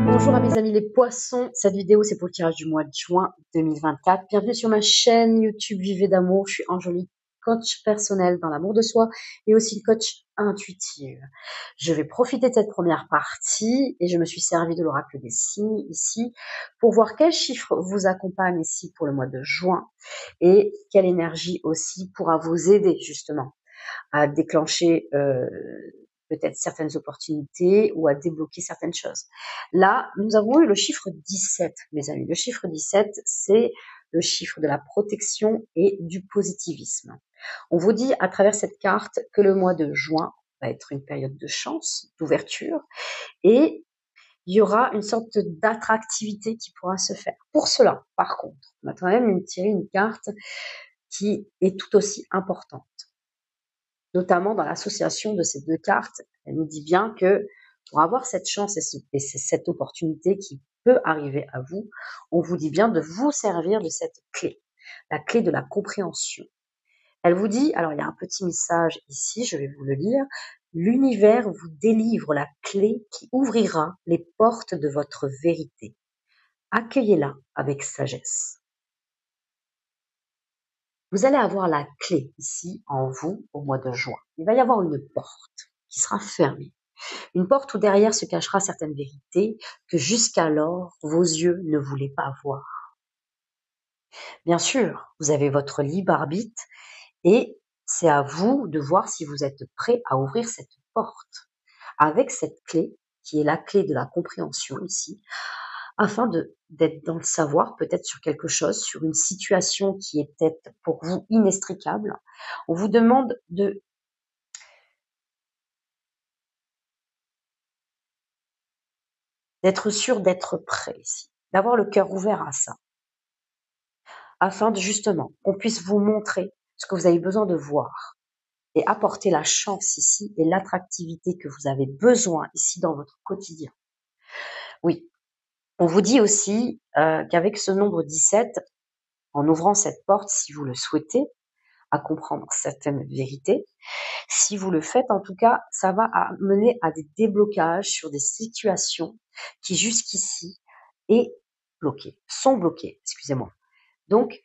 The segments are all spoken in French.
Bonjour à mes amis les poissons, cette vidéo c'est pour le tirage du mois de juin 2024. Bienvenue sur ma chaîne YouTube Vivez d'amour. Je suis Angélique, coach personnel dans l'amour de soi et aussi coach intuitive. Je vais profiter de cette première partie et je me suis servi de l'oracle des signes ici pour voir quels chiffres vous accompagnent ici pour le mois de juin et quelle énergie aussi pourra vous aider justement à déclencher peut-être certaines opportunités ou à débloquer certaines choses. Là, nous avons eu le chiffre 17, mes amis. Le chiffre 17, c'est le chiffre de la protection et du positivisme. On vous dit à travers cette carte que le mois de juin va être une période de chance, d'ouverture, et il y aura une sorte d'attractivité qui pourra se faire. Pour cela, par contre, on va quand même tirer une carte qui est tout aussi importante. Notamment dans l'association de ces deux cartes, elle nous dit bien que pour avoir cette chance et cette opportunité qui peut arriver à vous, on vous dit bien de vous servir de cette clé, la clé de la compréhension. Elle vous dit, alors il y a un petit message ici, je vais vous le lire, l'univers vous délivre la clé qui ouvrira les portes de votre vérité. Accueillez-la avec sagesse. Vous allez avoir la clé ici en vous au mois de juin. Il va y avoir une porte qui sera fermée. Une porte où derrière se cachera certaines vérités que jusqu'alors vos yeux ne voulaient pas voir. Bien sûr, vous avez votre libre arbitre et c'est à vous de voir si vous êtes prêt à ouvrir cette porte avec cette clé qui est la clé de la compréhension ici, afin d'être dans le savoir, peut-être sur quelque chose, sur une situation qui est peut-être pour vous inextricable. On vous demande d'être sûr d'être prêt ici, d'avoir le cœur ouvert à ça, afin de justement qu'on puisse vous montrer ce que vous avez besoin de voir et apporter la chance ici et l'attractivité que vous avez besoin ici dans votre quotidien. Oui, on vous dit aussi qu'avec ce nombre 17, en ouvrant cette porte, si vous le souhaitez, à comprendre certaines vérités, si vous le faites, en tout cas, ça va mener à des déblocages sur des situations qui jusqu'ici sont bloquées, excusez-moi. Donc,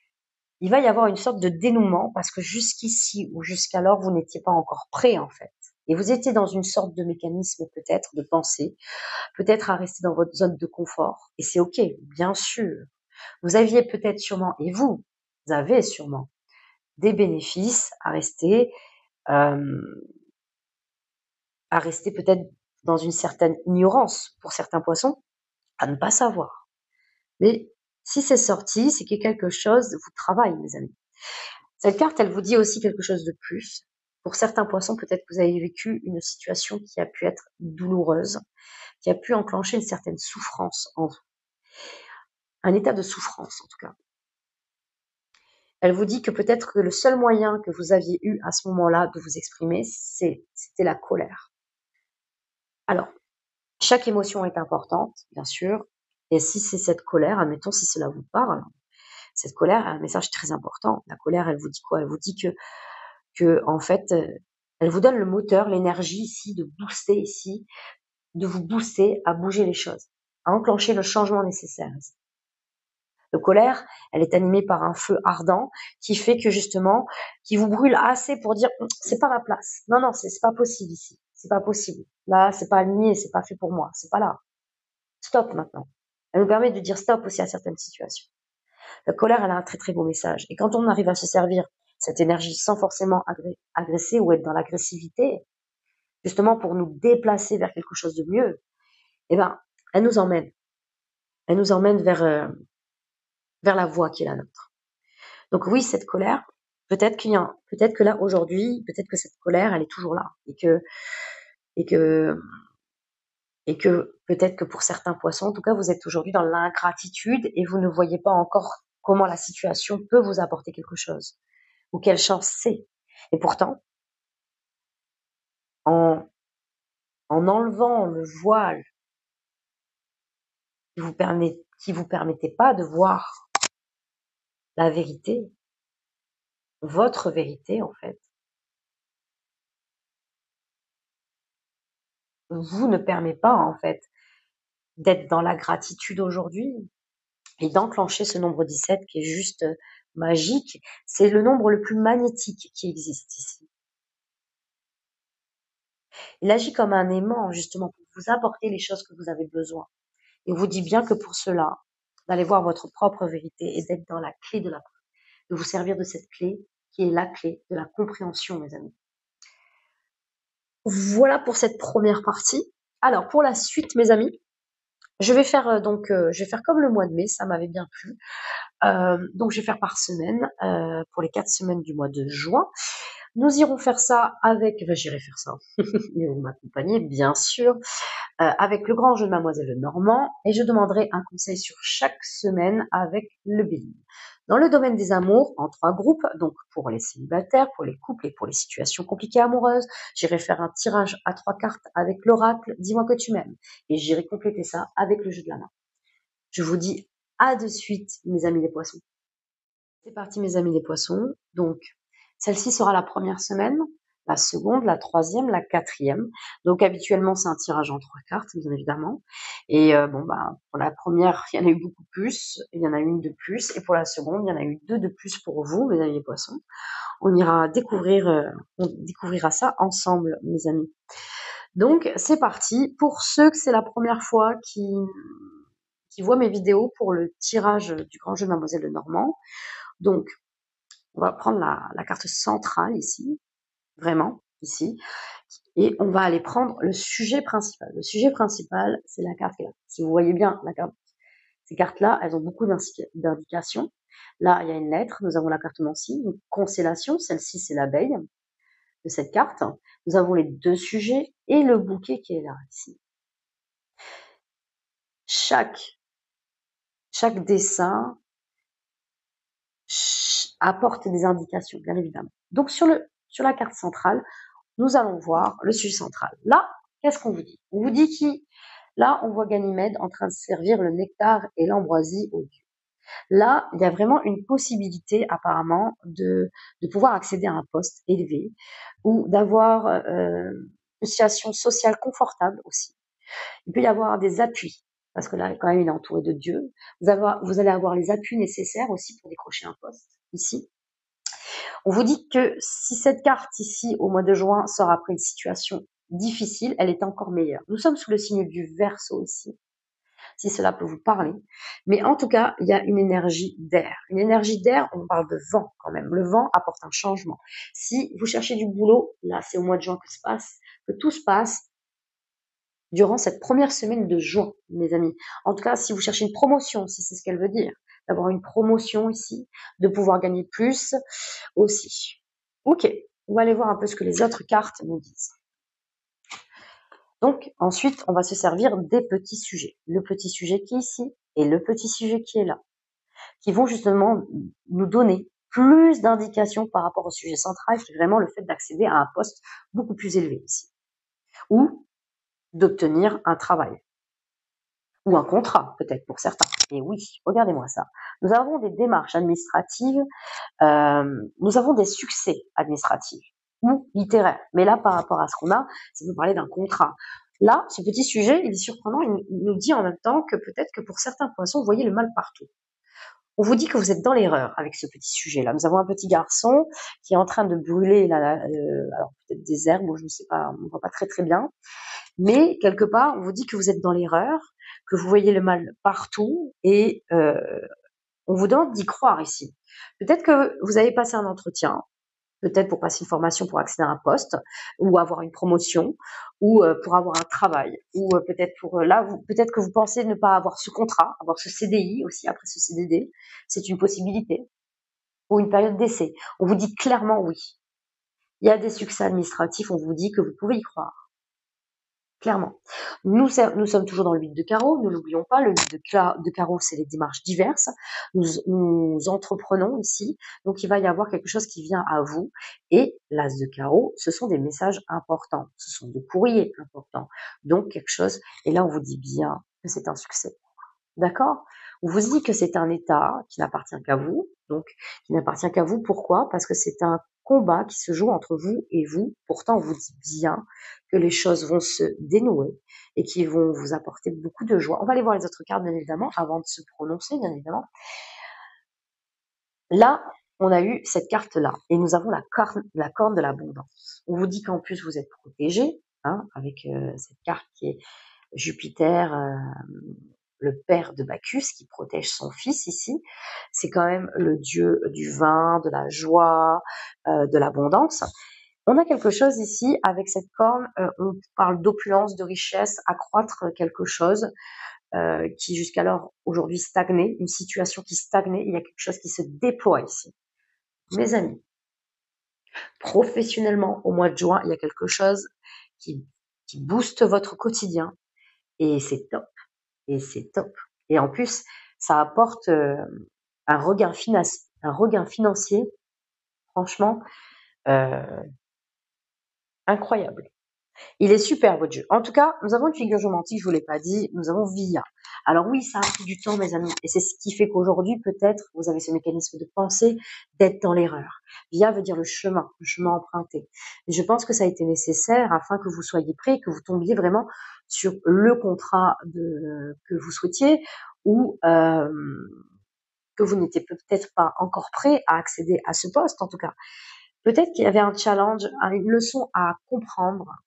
il va y avoir une sorte de dénouement parce que jusqu'ici ou jusqu'alors, vous n'étiez pas encore prêt en fait. Et vous étiez dans une sorte de mécanisme peut-être de pensée, peut-être à rester dans votre zone de confort. Et c'est OK, bien sûr. Vous aviez peut-être sûrement, et vous avez sûrement, des bénéfices à rester peut-être dans une certaine ignorance pour certains poissons, à ne pas savoir. Mais si c'est sorti, c'est que quelque chose vous travaille, mes amis. Cette carte, elle vous dit aussi quelque chose de plus. Pour certains poissons, peut-être que vous avez vécu une situation qui a pu être douloureuse, qui a pu enclencher une certaine souffrance en vous. Un état de souffrance, en tout cas. Elle vous dit que peut-être que le seul moyen que vous aviez eu à ce moment-là de vous exprimer, c'était la colère. Alors, chaque émotion est importante, bien sûr. Et si c'est cette colère, admettons si cela vous parle, cette colère a un message très important. La colère, elle vous dit quoi? Elle vous dit que en fait, elle vous donne le moteur, l'énergie ici, de booster ici, de vous booster à bouger les choses, à enclencher le changement nécessaire. La colère, elle est animée par un feu ardent qui fait que justement, qui vous brûle assez pour dire c'est pas ma place. Non, non, c'est pas possible ici. C'est pas possible. Là, c'est pas aligné, c'est pas fait pour moi. C'est pas là. Stop maintenant. Elle nous permet de dire stop aussi à certaines situations. La colère, elle a un très très beau message. Et quand on arrive à se servir cette énergie sans forcément agresser ou être dans l'agressivité, justement pour nous déplacer vers quelque chose de mieux, eh ben, elle nous emmène. Elle nous emmène vers la voie qui est la nôtre. Donc oui, cette colère, peut-être que là aujourd'hui, peut-être que cette colère, elle est toujours là et que peut-être que pour certains poissons, en tout cas, vous êtes aujourd'hui dans l'ingratitude et vous ne voyez pas encore comment la situation peut vous apporter quelque chose ou quelle chance c'est. Et pourtant, en enlevant le voile qui vous permettait pas de voir la vérité, votre vérité en fait, vous ne permet pas, en fait, d'être dans la gratitude aujourd'hui et d'enclencher ce nombre 17 qui est juste magique. C'est le nombre le plus magnétique qui existe ici. Il agit comme un aimant, justement, pour vous apporter les choses que vous avez besoin. Et vous dit bien que pour cela, d'aller voir votre propre vérité et d'être dans la clé de vous servir de cette clé qui est la clé de la compréhension, mes amis. Voilà pour cette première partie. Alors, pour la suite, mes amis, je vais faire je vais faire comme le mois de mai, ça m'avait bien plu. Donc, je vais faire par semaine pour les 4 semaines du mois de juin. Nous irons faire ça j'irai faire ça. Ils vont m'accompagner, bien sûr, avec le grand jeu de Mademoiselle Lenormand, et je demanderai un conseil sur chaque semaine avec le Bélier. Dans le domaine des amours, en 3 groupes, donc pour les célibataires, pour les couples et pour les situations compliquées amoureuses, j'irai faire un tirage à 3 cartes avec l'oracle Dis-moi que tu m'aimes, et j'irai compléter ça avec le jeu de la main. Je vous dis à de suite, mes amis les poissons. C'est parti, mes amis les poissons. Donc, celle-ci sera la première semaine, la seconde, la troisième, la quatrième. Donc, habituellement, c'est un tirage en 3 cartes, bien évidemment. Et pour la première, il y en a eu beaucoup plus. Il y en a une de plus. Et pour la seconde, il y en a eu 2 de plus pour vous, mes amis les poissons. On ira on découvrira ça ensemble, mes amis. Donc, c'est parti. Pour ceux que c'est la première fois qui voient mes vidéos pour le tirage du grand jeu de Mademoiselle Lenormand. Donc, on va prendre la carte centrale ici, vraiment, ici, et on va aller prendre le sujet principal. Le sujet principal, c'est la carte qui est là. Si vous voyez bien la carte, ces cartes-là, elles ont beaucoup d'indications. Là, il y a une lettre, nous avons la carte Nancy, une constellation, celle-ci, c'est l'abeille de cette carte. Nous avons les 2 sujets et le bouquet qui est là, ici. Chaque dessin apporte des indications, bien évidemment. Donc, sur la carte centrale, nous allons voir le sujet central. Là, qu'est-ce qu'on vous dit? On vous dit là, on voit Ganymède en train de servir le nectar et l'ambroisie aux dieux. Là, il y a vraiment une possibilité, apparemment, de pouvoir accéder à un poste élevé ou d'avoir une situation sociale confortable aussi. Il peut y avoir des appuis, parce que là, quand même, il est entouré de Dieu. Vous allez avoir les appuis nécessaires aussi pour décrocher un poste, ici. On vous dit que si cette carte ici, au mois de juin, sort après une situation difficile, elle est encore meilleure. Nous sommes sous le signe du Verseau ici, si cela peut vous parler. Mais en tout cas, il y a une énergie d'air. Une énergie d'air, on parle de vent quand même. Le vent apporte un changement. Si vous cherchez du boulot, là, c'est au mois de juin que tout se passe durant cette première semaine de juin, mes amis. En tout cas, si vous cherchez une promotion, si c'est ce qu'elle veut dire, d'avoir une promotion ici, de pouvoir gagner plus aussi. Ok, on va aller voir un peu ce que les autres cartes nous disent. Donc, ensuite, on va se servir des petits sujets. Le petit sujet qui est ici et le petit sujet qui est là, qui vont justement nous donner plus d'indications par rapport au sujet central, qui est vraiment le fait d'accéder à un poste beaucoup plus élevé ici. Ou d'obtenir un travail. Ou un contrat, peut-être pour certains. Et oui, regardez-moi ça. Nous avons des démarches administratives, nous avons des succès administratifs ou littéraires. Mais là, par rapport à ce qu'on a, ça peut parler d'un contrat. Là, ce petit sujet, il est surprenant, il nous dit en même temps que peut-être que pour certains poissons, vous voyez le mal partout. On vous dit que vous êtes dans l'erreur avec ce petit sujet-là. Nous avons un petit garçon qui est en train de brûler, alors peut-être des herbes, je ne sais pas, on ne voit pas très très bien. Mais quelque part, on vous dit que vous êtes dans l'erreur, que vous voyez le mal partout et on vous demande d'y croire ici. Peut-être que vous avez passé un entretien, peut-être pour passer une formation pour accéder à un poste ou avoir une promotion ou pour avoir un travail ou peut-être peut-être que vous pensez ne pas avoir ce contrat, avoir ce CDI aussi après ce CDD, c'est une possibilité ou une période d'essai. On vous dit clairement oui. Il y a des succès administratifs, on vous dit que vous pouvez y croire. Clairement. Nous sommes toujours dans le 8 de carreau, ne l'oublions pas, le 8 de carreau, c'est les démarches diverses. Nous entreprenons ici, donc il va y avoir quelque chose qui vient à vous. Et l'as de carreau, ce sont des messages importants, ce sont des courriers importants. Donc quelque chose, et là on vous dit bien que c'est un succès. D'accord? On vous dit que c'est un état qui n'appartient qu'à vous. Donc, qui n'appartient qu'à vous. Pourquoi? Parce que c'est un combat qui se joue entre vous et vous. Pourtant, on vous dit bien que les choses vont se dénouer et qui vont vous apporter beaucoup de joie. On va aller voir les autres cartes, bien évidemment, avant de se prononcer, bien évidemment. Là, on a eu cette carte-là, et nous avons la corne de l'abondance. On vous dit qu'en plus, vous êtes protégé, hein, avec cette carte qui est Jupiter, le père de Bacchus, qui protège son fils ici. C'est quand même le dieu du vin, de la joie, de l'abondance. On a quelque chose ici, avec cette corne, on parle d'opulence, de richesse, accroître quelque chose qui jusqu'alors aujourd'hui stagnait, une situation qui stagnait, il y a quelque chose qui se déploie ici. Mes amis, professionnellement, au mois de juin, il y a quelque chose qui booste votre quotidien et c'est top. Et c'est top. Et en plus, ça apporte un regain financier, franchement, incroyable. Il est super votre jeu. En tout cas, nous avons une figure géométrique, je vous l'ai pas dit, nous avons Via. Alors oui, ça a pris du temps, mes amis, et c'est ce qui fait qu'aujourd'hui, peut-être, vous avez ce mécanisme de pensée d'être dans l'erreur. Via veut dire le chemin emprunté. Et je pense que ça a été nécessaire afin que vous soyez prêts, que vous tombiez vraiment sur le contrat que vous souhaitiez, ou que vous n'étiez peut-être pas encore prêt à accéder à ce poste, en tout cas. Peut-être qu'il y avait un challenge, une leçon à comprendre,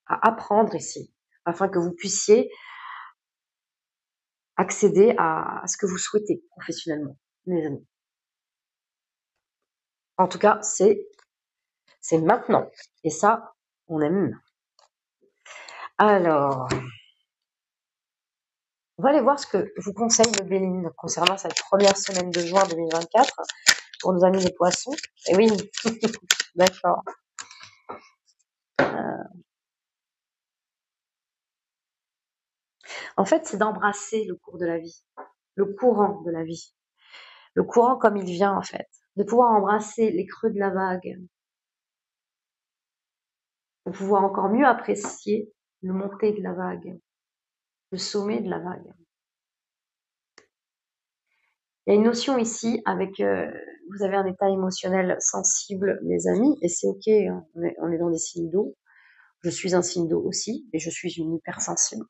à apprendre ici, afin que vous puissiez accéder à ce que vous souhaitez professionnellement, mes amis. En tout cas, c'est maintenant. Et ça, on aime. Alors, on va aller voir ce que vous conseille le Béline concernant cette première semaine de juin 2024 pour nos amis les poissons. Et oui, d'accord. En fait, c'est d'embrasser le cours de la vie, le courant de la vie, le courant comme il vient en fait, de pouvoir embrasser les creux de la vague, pour pouvoir encore mieux apprécier le monter de la vague, le sommet de la vague. Il y a une notion ici avec, vous avez un état émotionnel sensible, mes amis, et c'est ok, hein, on est dans des signes d'eau. Je suis un signe d'eau aussi, et je suis une hypersensible.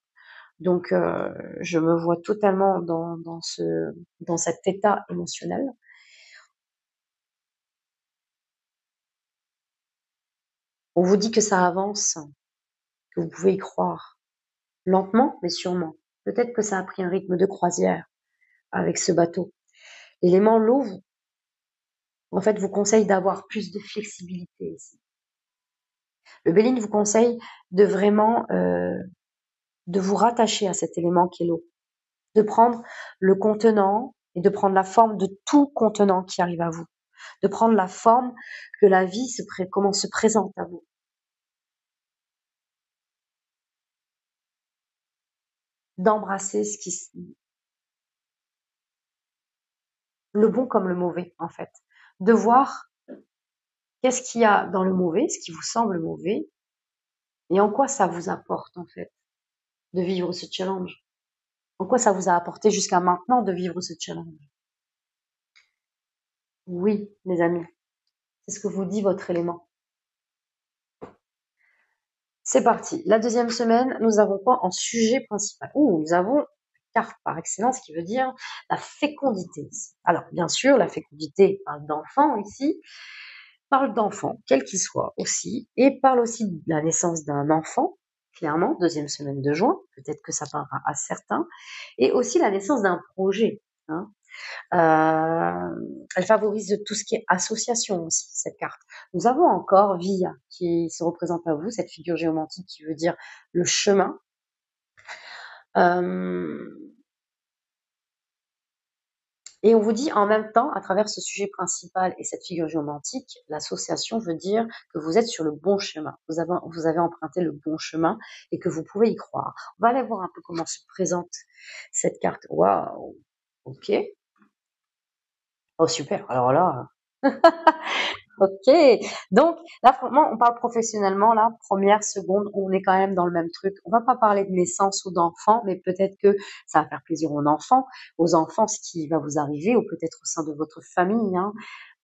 Donc, je me vois totalement dans cet état émotionnel. On vous dit que ça avance, que vous pouvez y croire. Lentement, mais sûrement. Peut-être que ça a pris un rythme de croisière avec ce bateau. L'élément l'eau, en fait, vous conseille d'avoir plus de flexibilité ici. Le Béline vous conseille de vraiment de vous rattacher à cet élément qui est l'eau, de prendre le contenant et de prendre la forme de tout contenant qui arrive à vous, de prendre la forme que la vie comment se présente à vous. D'embrasser le bon comme le mauvais, en fait. De voir qu'est-ce qu'il y a dans le mauvais, ce qui vous semble mauvais, et en quoi ça vous apporte, en fait, de vivre ce challenge. En quoi ça vous a apporté jusqu'à maintenant de vivre ce challenge. Oui, mes amis, c'est ce que vous dit votre élément. C'est parti. La deuxième semaine, nous avons quoi en sujet principal? Nous avons carte par excellence qui veut dire la fécondité. Alors, bien sûr, la fécondité parle d'enfant ici, parle d'enfant, quel qu'il soit aussi, et parle aussi de la naissance d'un enfant, clairement, deuxième semaine de juin, peut-être que ça parlera à certains, et aussi la naissance d'un projet. Hein. Elle favorise tout ce qui est association aussi, cette carte. Nous avons encore Via qui se représente à vous, cette figure géométrique qui veut dire le chemin. Et on vous dit en même temps, à travers ce sujet principal et cette figure géométrique, l'association veut dire que vous êtes sur le bon chemin. Vous avez emprunté le bon chemin et que vous pouvez y croire. On va aller voir un peu comment se présente cette carte. Waouh, ok. Oh super, alors là, ok. Donc là, vraiment, on parle professionnellement, là, première, seconde, on est quand même dans le même truc. On va pas parler de naissance ou d'enfant, mais peut-être que ça va faire plaisir aux enfants, ce qui va vous arriver, ou peut-être au sein de votre famille. Hein.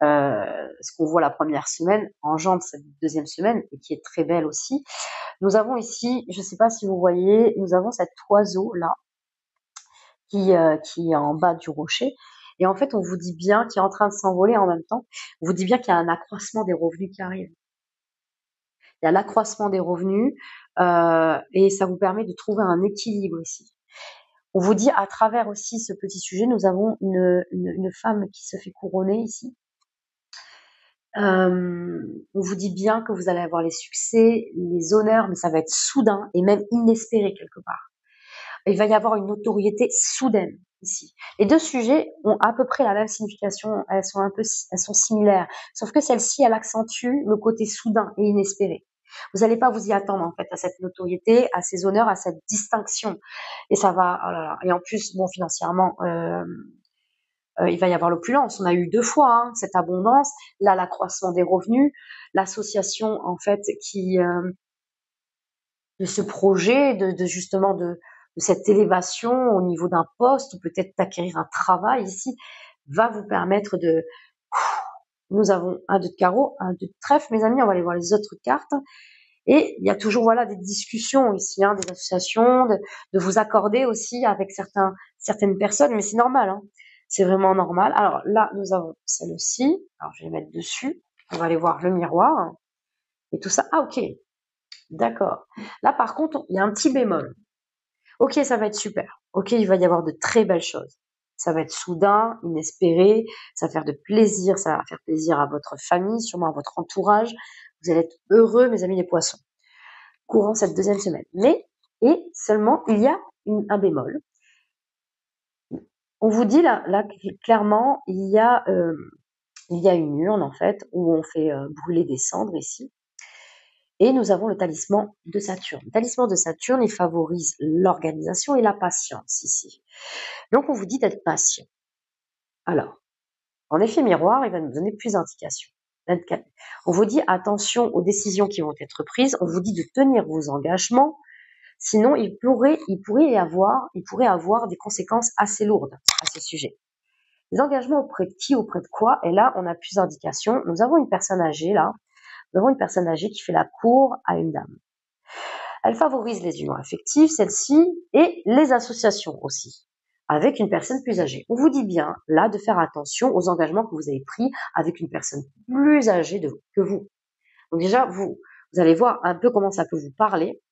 ce qu'on voit la première semaine engendre cette deuxième semaine et qui est très belle aussi. Nous avons ici, je ne sais pas si vous voyez, nous avons cet oiseau là qui est en bas du rocher. Et en fait, on vous dit bien qu'il est en train de s'envoler en même temps. On vous dit bien qu'il y a un accroissement des revenus qui arrive. Il y a l'accroissement des revenus et ça vous permet de trouver un équilibre ici. On vous dit à travers aussi ce petit sujet, nous avons une femme qui se fait couronner ici. On vous dit bien que vous allez avoir les succès, les honneurs, mais ça va être soudain et même inespéré quelque part. Il va y avoir une notoriété soudaine ici. Les deux sujets ont à peu près la même signification, elles sont similaires, sauf que celle-ci, elle accentue le côté soudain et inespéré. Vous n'allez pas vous y attendre en fait à cette notoriété, à ces honneurs, à cette distinction. Et ça va, oh là là. Et en plus, bon, financièrement, il va y avoir l'opulence. On a eu 2 fois cette abondance, là l'accroissement des revenus, l'association en fait qui de ce projet, de justement de cette élévation au niveau d'un poste ou peut-être d'acquérir un travail ici, va vous permettre de. Nous avons un 2 de carreau, un 2 de trèfle, mes amis. On va aller voir les autres cartes. Et il y a toujours voilà des discussions ici, des associations, de vous accorder aussi avec certaines personnes, mais c'est normal, c'est vraiment normal. Alors là, nous avons celle-ci. Alors je vais mettre dessus. On va aller voir le miroir et tout ça. Ah ok, d'accord. Là par contre, il y a un petit bémol. Ok, ça va être super. Ok, il va y avoir de très belles choses. Ça va être soudain, inespéré, ça va faire de plaisir, ça va faire plaisir à votre famille, sûrement à votre entourage. Vous allez être heureux, mes amis les poissons, courant cette deuxième semaine. Mais, et seulement, il y a un bémol. On vous dit là clairement, il y a une urne en fait où on fait brûler des cendres ici. Et nous avons le talisman de Saturne. Le talisman de Saturne, il favorise l'organisation et la patience ici. Donc on vous dit d'être patient. Alors, en effet miroir, il va nous donner plus d'indications. On vous dit attention aux décisions qui vont être prises. On vous dit de tenir vos engagements. Sinon, il pourrait avoir des conséquences assez lourdes à ce sujet. Les engagements auprès de qui, auprès de quoi? Et là, on a plus d'indications. Nous avons une personne âgée là. Nous avons une personne âgée qui fait la cour à une dame. Elle favorise les unions affectives, celle-ci, et les associations aussi, avec une personne plus âgée. On vous dit bien, là, de faire attention aux engagements que vous avez pris avec une personne plus âgée que vous. Donc déjà, vous allez voir un peu comment ça peut vous parler.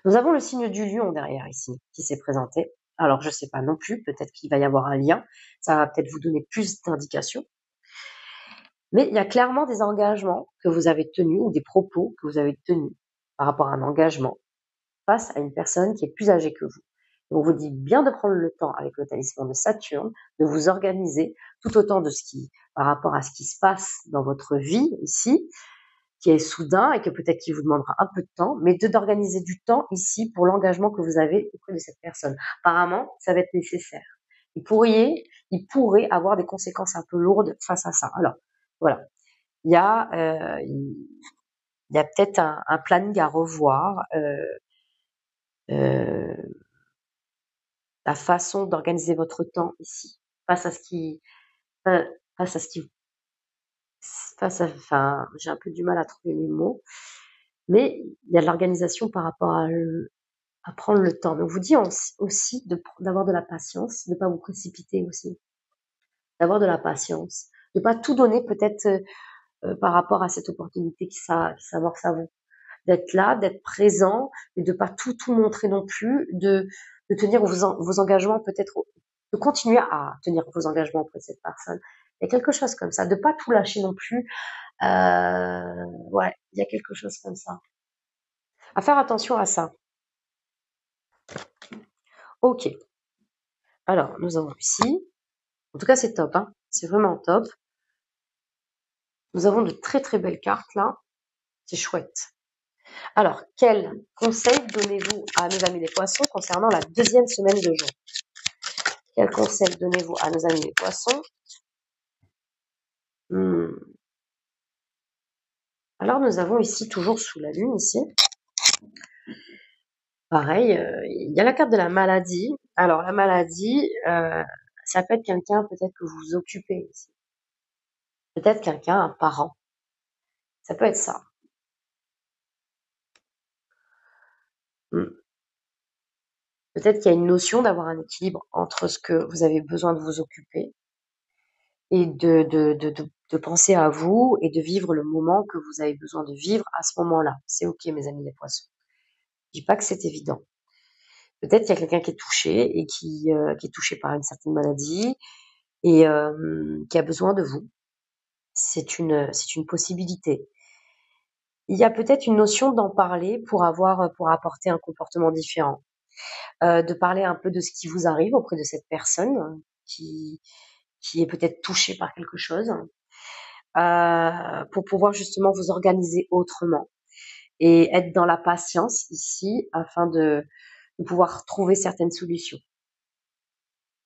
Nous avons le signe du lion derrière ici, qui s'est présenté. Alors, je ne sais pas non plus, peut-être qu'il va y avoir un lien. Ça va peut-être vous donner plus d'indications. Mais il y a clairement des engagements que vous avez tenus ou des propos que vous avez tenus par rapport à un engagement face à une personne qui est plus âgée que vous. On vous dit bien de prendre le temps avec le talisman de Saturne, de vous organiser tout autant par rapport à ce qui se passe dans votre vie ici, qui est soudain et que peut-être qu'il vous demandera un peu de temps, mais d'organiser du temps ici pour l'engagement que vous avez auprès de cette personne. Apparemment, ça va être nécessaire. Il pourrait avoir des conséquences un peu lourdes face à ça. Alors, voilà. Il y a peut-être un planning à revoir, la façon d'organiser votre temps ici, face à ce qui, enfin, j'ai un peu du mal à trouver mes mots, mais il y a de l'organisation par rapport à prendre le temps. Mais on vous dit aussi d'avoir de la patience, de ne pas vous précipiter aussi, d'avoir de la patience, de ne pas tout donner peut-être par rapport à cette opportunité qui s'amorce à vous. D'être là, d'être présent, et de pas tout montrer non plus, de tenir vos engagements peut-être, de continuer à tenir vos engagements auprès de cette personne. Il y a quelque chose comme ça, de pas tout lâcher non plus. Ouais, il y a quelque chose comme ça. À faire attention à ça. Ok. Alors, nous avons ici. En tout cas, c'est top, c'est vraiment top. Nous avons de très très belles cartes là. C'est chouette. Alors, quel conseil donnez-vous à nos amis les poissons concernant la deuxième semaine de juin? Quel conseil donnez-vous à nos amis les poissons? Alors, nous avons ici, toujours sous la lune, ici. Pareil, il y a la carte de la maladie. Alors, la maladie, ça peut être quelqu'un peut-être que vous occupez ici. Peut-être quelqu'un, un parent. Ça peut être ça. Mmh. Peut-être qu'il y a une notion d'avoir un équilibre entre ce que vous avez besoin de vous occuper et de penser à vous et de vivre le moment que vous avez besoin de vivre à ce moment-là. C'est OK, mes amis les poissons. Je dis pas que c'est évident. Peut-être qu'il y a quelqu'un qui est touché et qui est touché par une certaine maladie et qui a besoin de vous. C'est une possibilité. Il y a peut-être une notion d'en parler pour apporter un comportement différent. De parler un peu de ce qui vous arrive auprès de cette personne qui qui est peut-être touchée par quelque chose, pour pouvoir justement vous organiser autrement et être dans la patience ici afin de pouvoir trouver certaines solutions.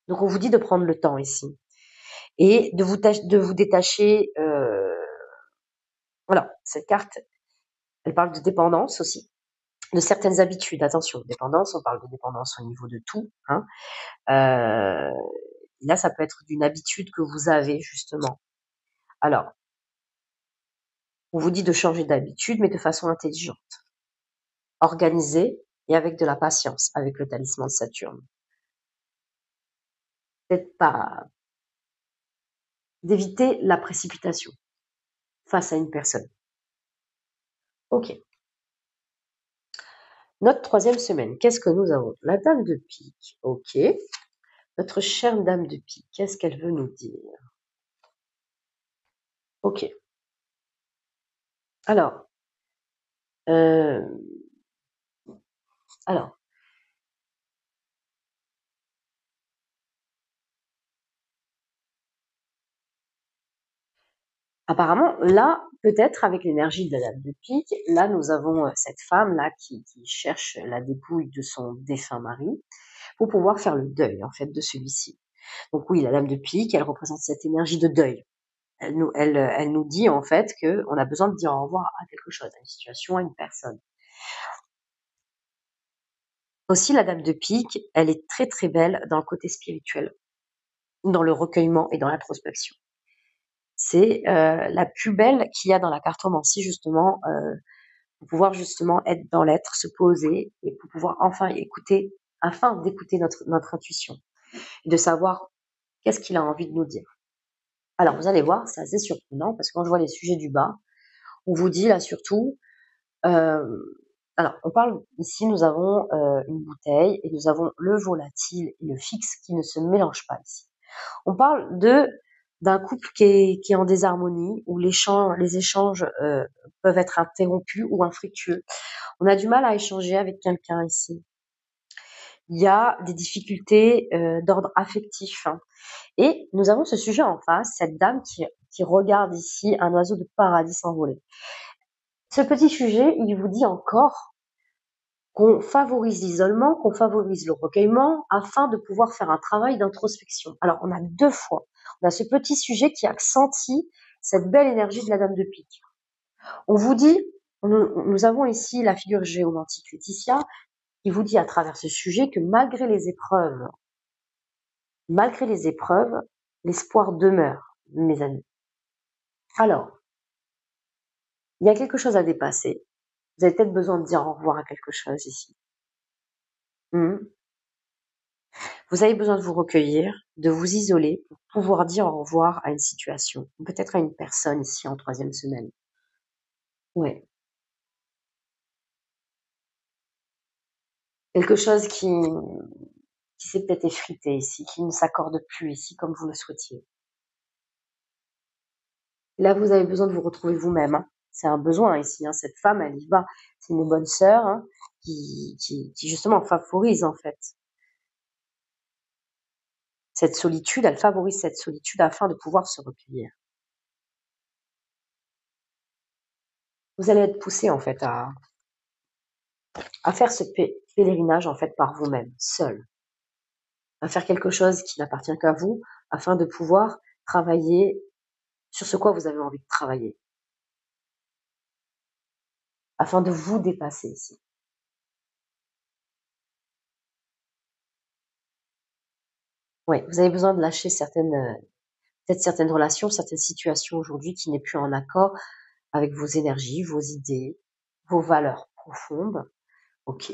Donc on vous dit de prendre le temps ici et de vous détacher, voilà, cette carte, elle parle de dépendance aussi, de certaines habitudes. Attention, dépendance, on parle de dépendance au niveau de tout, hein. Heu, Là, ça peut être d'une habitude que vous avez justement. Alors, on vous dit de changer d'habitude, mais de façon intelligente, organisée et avec de la patience, avec le talisman de Saturne. Peut-être pas d'éviter la précipitation face à une personne. OK. Notre troisième semaine, qu'est-ce que nous avons? La dame de pique. OK. Notre chère dame de pique, qu'est-ce qu'elle veut nous dire? OK. Alors, heu, alors, apparemment, là, peut-être avec l'énergie de la dame de pique, là, nous avons, cette femme-là qui cherche la dépouille de son défunt mari pour pouvoir faire le deuil, en fait, de celui-ci. Donc oui, la dame de pique, elle représente cette énergie de deuil. Elle nous dit, en fait, qu'on a besoin de dire au revoir à quelque chose, à une situation, à une personne. Aussi, la dame de pique, elle est très, très belle dans le côté spirituel, dans le recueillement et dans l'introspection. C'est, la plus belle qu'il y a dans la cartomancie justement, pour pouvoir justement être dans l'être, se poser et pour pouvoir enfin écouter afin d'écouter notre intuition et de savoir qu'est-ce qu'il a envie de nous dire. Alors vous allez voir, c'est assez surprenant parce que quand je vois les sujets du bas, on vous dit là surtout, hem, alors on parle ici nous avons, une bouteille et nous avons le volatile et le fixe qui ne se mélangent pas ici. On parle d'un couple qui est en désharmonie, où les échanges peuvent être interrompus ou infructueux. On a du mal à échanger avec quelqu'un ici. Il y a des difficultés d'ordre affectif, hein. Et nous avons ce sujet en face, cette dame qui regarde ici un oiseau de paradis s'envoler. Ce petit sujet, il vous dit encore qu'on favorise l'isolement, qu'on favorise le recueillement afin de pouvoir faire un travail d'introspection. Alors, on a deux fois. On a ce petit sujet qui accentue cette belle énergie de la dame de pique. On vous dit, nous avons ici la figure géomantique Laetitia qui vous dit à travers ce sujet que malgré les épreuves, l'espoir demeure, mes amis. Alors, il y a quelque chose à dépasser. Vous avez peut-être besoin de dire au revoir à quelque chose ici. Mmh. Vous avez besoin de vous recueillir, de vous isoler pour pouvoir dire au revoir à une situation, ou peut-être à une personne ici en troisième semaine. Ouais. Quelque chose qui s'est peut-être effrité ici, qui ne s'accorde plus ici comme vous le souhaitiez. Là, vous avez besoin de vous retrouver vous-même, hein. C'est un besoin ici, hein. Cette femme, elle y va. C'est une bonne sœur, hein, qui justement favorise en fait cette solitude. Elle favorise cette solitude afin de pouvoir se recueillir. Vous allez être poussé en fait à faire ce pèlerinage en fait par vous-même, seul, à faire quelque chose qui n'appartient qu'à vous, afin de pouvoir travailler sur ce quoi vous avez envie de travailler, afin de vous dépasser ici. Oui, vous avez besoin de lâcher peut-être certaines relations, certaines situations aujourd'hui qui n'est plus en accord avec vos énergies, vos idées, vos valeurs profondes. Ok.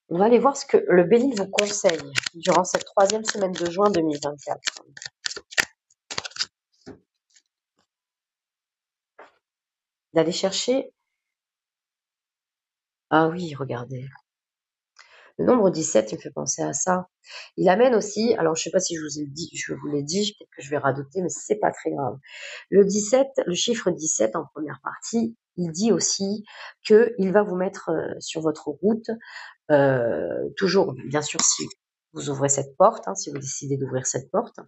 On va aller voir ce que le Bélier vous conseille durant cette 3e semaine de juin 2024. D'aller chercher... Ah oui, regardez. Le nombre 17, il me fait penser à ça. Il amène aussi, alors je sais pas si je vous ai dit, je vous l'ai dit, peut-être que je vais radoter, mais c'est pas très grave. Le 17, le chiffre 17 en première partie, il dit aussi que il va vous mettre sur votre route, toujours, bien sûr, si vous ouvrez cette porte, si vous décidez d'ouvrir cette porte,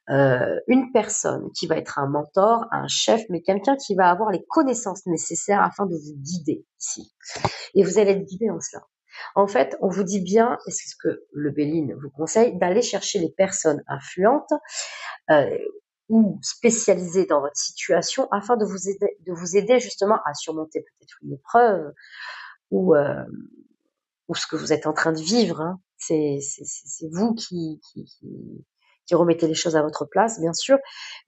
une personne qui va être un mentor, un chef, mais quelqu'un qui va avoir les connaissances nécessaires afin de vous guider ici. Et vous allez être guidé en cela. En fait, on vous dit bien, et c'est ce que le Béline vous conseille, d'aller chercher les personnes influentes ou spécialisées dans votre situation afin de vous aider justement à surmonter peut-être une épreuve ou ce que vous êtes en train de vivre. C'est vous qui remettez les choses à votre place, bien sûr.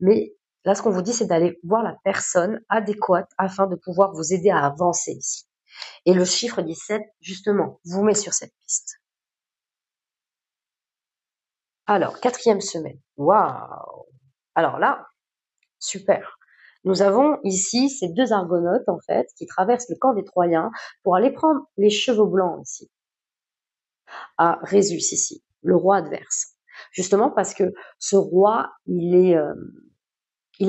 Mais là, ce qu'on vous dit, c'est d'aller voir la personne adéquate afin de pouvoir vous aider à avancer ici. Et le chiffre 17, justement, vous met sur cette piste. Alors, 4e semaine. Waouh! Alors là, super. Nous avons ici ces 2 argonautes, en fait, qui traversent le camp des Troyens pour aller prendre les chevaux blancs ici, à Rhésus ici, le roi adverse. Justement parce que ce roi, il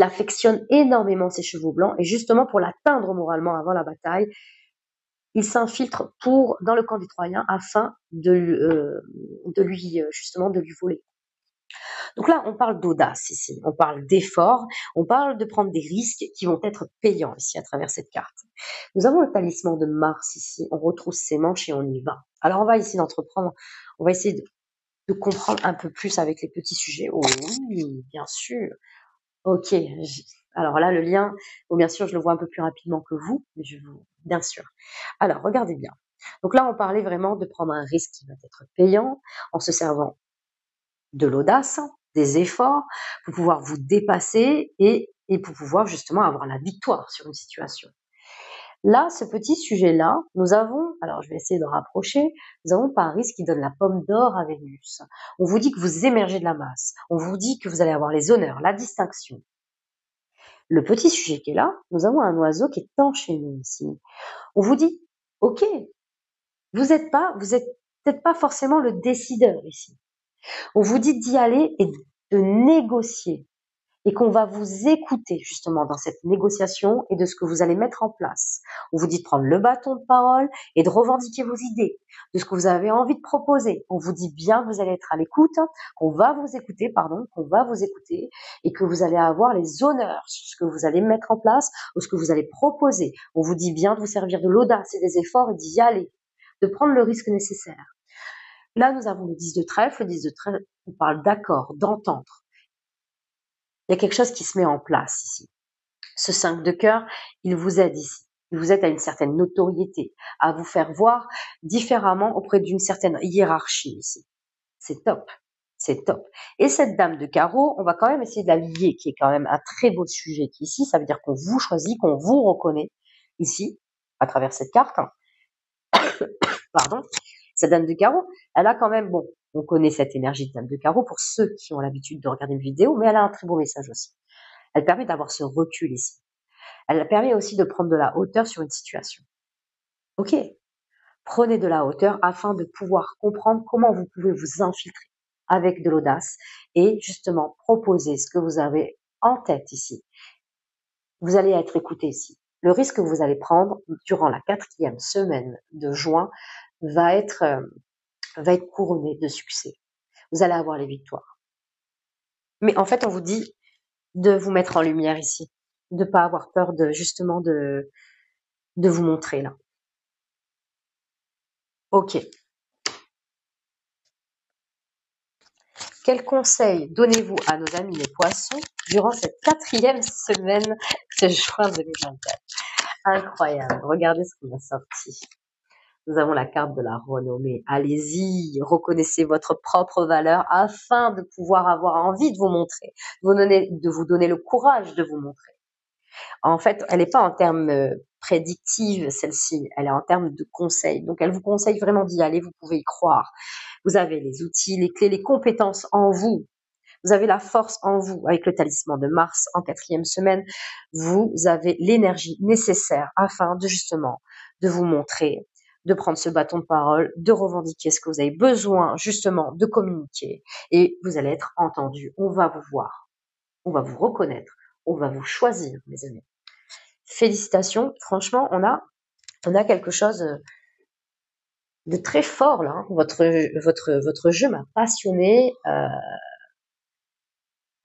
affectionne énormément ses chevaux blancs et justement pour l'atteindre moralement avant la bataille, il s'infiltre dans le camp des Troyens afin de lui voler. Donc là, on parle d'audace ici, on parle d'effort, on parle de prendre des risques qui vont être payants ici à travers cette carte. Nous avons le talisman de Mars ici, on retrousse ses manches et on y va. Alors on va essayer d'entreprendre, on va essayer de comprendre un peu plus avec les petits sujets. Oh oui, bien sûr. Ok, alors là, le lien, bien sûr, je le vois un peu plus rapidement que vous, mais bien sûr. Alors, regardez bien. Donc là, on parlait vraiment de prendre un risque qui va être payant en se servant de l'audace, des efforts, pour pouvoir vous dépasser et pour pouvoir justement avoir la victoire sur une situation. Là, ce petit sujet-là, nous avons, alors je vais essayer de rapprocher, nous avons Paris qui donne la pomme d'or à Vénus. On vous dit que vous émergez de la masse. On vous dit que vous allez avoir les honneurs, la distinction. Le petit sujet qui est là, nous avons un oiseau qui est enchaîné ici. On vous dit, ok, vous êtes peut-être pas forcément le décideur ici. On vous dit d'y aller et de négocier et qu'on va vous écouter justement dans cette négociation et de ce que vous allez mettre en place. On vous dit de prendre le bâton de parole et de revendiquer vos idées, de ce que vous avez envie de proposer. On vous dit bien que vous allez être à l'écoute, qu'on va vous écouter et que vous allez avoir les honneurs sur ce que vous allez mettre en place ou ce que vous allez proposer. On vous dit bien de vous servir de l'audace et des efforts et d'y aller, de prendre le risque nécessaire. Là, nous avons le 10 de trèfle. Le 10 de trèfle, on parle d'accord, d'entendre. Il y a quelque chose qui se met en place ici. Ce 5 de cœur, il vous aide ici. Il vous aide à une certaine notoriété, à vous faire voir différemment auprès d'une certaine hiérarchie ici. C'est top. C'est top. Et cette dame de carreau, on va quand même essayer de la lier, qui est quand même un très beau sujet qui ici. Ça veut dire qu'on vous choisit, qu'on vous reconnaît ici, à travers cette carte. Pardon. Cette dame de carreau, elle a quand même, bon, on connaît cette énergie de dame de carreau pour ceux qui ont l'habitude de regarder une vidéo, mais elle a un très beau message aussi. Elle permet d'avoir ce recul ici. Elle permet aussi de prendre de la hauteur sur une situation. Ok, prenez de la hauteur afin de pouvoir comprendre comment vous pouvez vous infiltrer avec de l'audace et justement proposer ce que vous avez en tête ici. Vous allez être écouté ici. Le risque que vous allez prendre durant la 4e semaine de juin va être couronné de succès. Vous allez avoir les victoires. Mais en fait, on vous dit de vous mettre en lumière ici, de ne pas avoir peur de justement de vous montrer là. Ok. Quels conseils donnez-vous à nos amis les poissons durant cette 4e semaine de juin 2024? Incroyable. Regardez ce qu'on a sorti. Nous avons la carte de la renommée. Allez-y, reconnaissez votre propre valeur afin de pouvoir avoir envie de vous montrer, de vous donner le courage de vous montrer. En fait, elle n'est pas en termes prédictifs, celle-ci, elle est en termes de conseils. Donc, elle vous conseille vraiment d'y aller, vous pouvez y croire. Vous avez les outils, les clés, les compétences en vous. Vous avez la force en vous. Avec le talisman de Mars en 4e semaine, vous avez l'énergie nécessaire afin de justement de vous montrer, de prendre ce bâton de parole, de revendiquer ce que vous avez besoin justement de communiquer et vous allez être entendu. On va vous voir, on va vous reconnaître, on va vous choisir, mes amis. Félicitations, franchement, on a quelque chose de très fort là. Votre jeu m'a passionné.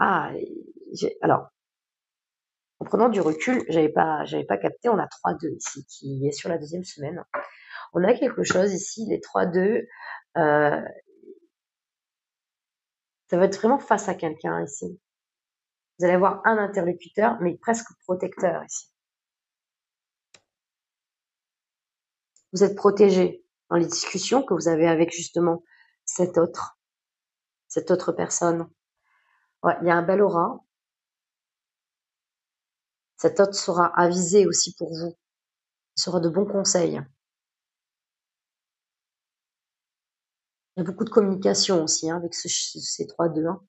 Alors, en prenant du recul, j'avais pas capté. On a 3-2 ici, qui est sur la 2e semaine. On a quelque chose ici, les 3-2. Ça va être vraiment face à quelqu'un ici. Vous allez avoir un interlocuteur, mais presque protecteur ici. Vous êtes protégé dans les discussions que vous avez avec justement cette autre personne. Ouais, il y a un bel aura. Cet autre sera avisé aussi pour vous. Il sera de bons conseils. Il y a beaucoup de communication aussi avec ces 3-2. Hein.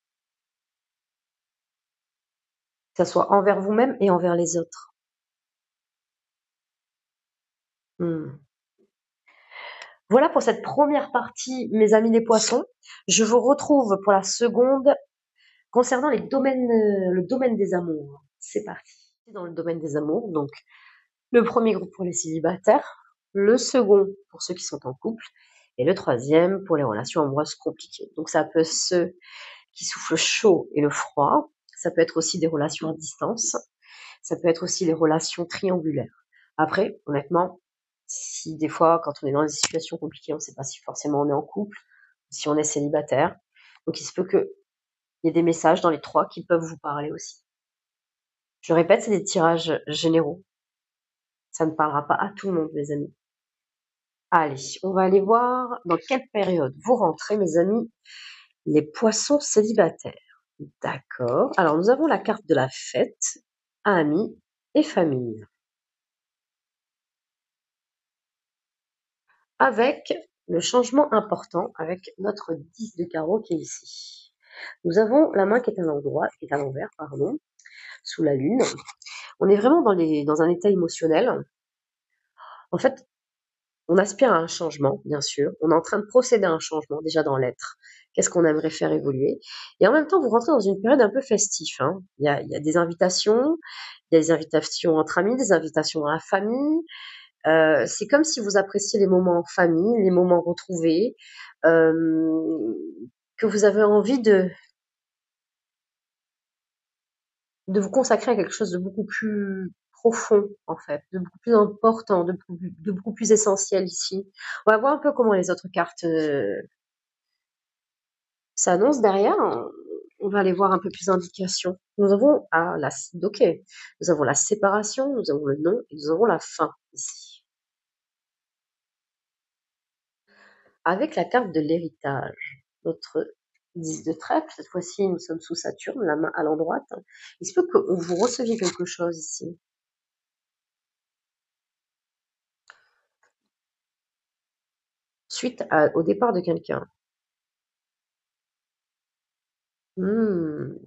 Que ce soit envers vous-même et envers les autres. Voilà pour cette première partie, mes amis les poissons. Je vous retrouve pour la seconde concernant le domaine des amours. C'est parti. Dans le domaine des amours, donc le premier groupe pour les célibataires, le second pour ceux qui sont en couple, et le troisième pour les relations amoureuses compliquées. Donc ça peut être ceux qui soufflent chaud et le froid, ça peut être aussi des relations à distance, ça peut être aussi les relations triangulaires. Après, honnêtement, si des fois, quand on est dans des situations compliquées, on ne sait pas si forcément on est en couple, si on est célibataire. Donc, il se peut qu'il y ait des messages dans les 3 qui peuvent vous parler aussi. Je répète, c'est des tirages généraux. Ça ne parlera pas à tout le monde, mes amis. Allez, on va aller voir dans quelle période vous rentrez, mes amis, les poissons célibataires. D'accord. Alors, nous avons la carte de la fête, amis et famille. Avec le changement important, avec notre 10 de carreau qui est ici. Nous avons la main qui est à l'envers, sous la lune. On est vraiment dans un état émotionnel. En fait, on aspire à un changement, bien sûr. On est en train de procéder à un changement, déjà dans l'être. Qu'est-ce qu'on aimerait faire évoluer? Et en même temps, vous rentrez dans une période un peu festive. Hein. Il y a des invitations, il y a des invitations entre amis, des invitations dans la famille. C'est comme si vous appréciez les moments en famille, les moments retrouvés, que vous avez envie de vous consacrer à quelque chose de beaucoup plus profond, en fait, de beaucoup plus important, de beaucoup plus essentiel ici. On va voir un peu comment les autres cartes s'annoncent derrière. On va aller voir un peu plus d'indications. Nous avons nous avons la séparation, nous avons le non et nous avons la fin ici. Avec la carte de l'héritage, notre 10 de trèfle, cette fois-ci nous sommes sous Saturne, la main à l'endroite. Il se peut que vous receviez quelque chose ici. Suite au départ de quelqu'un.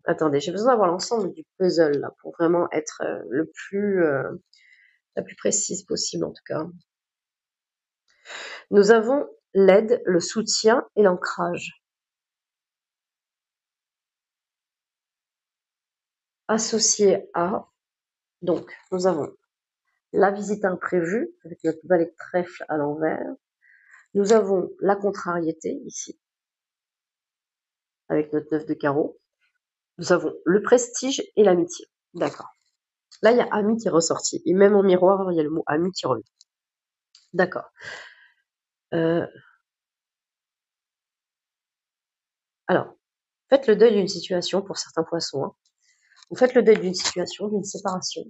Attendez, j'ai besoin d'avoir l'ensemble du puzzle là pour vraiment être la plus précise possible en tout cas. Nous avons l'aide, le soutien et l'ancrage. Associé à, donc, nous avons la visite imprévue avec notre valet de trèfle à l'envers. Nous avons la contrariété ici avec notre 9 de carreau. Nous avons le prestige et l'amitié. D'accord. Là, il y a ami qui est ressorti. Et même en miroir, il y a le mot ami qui revient. D'accord. Alors, faites le deuil d'une situation pour certains poissons. Hein. Vous faites le deuil d'une situation, d'une séparation.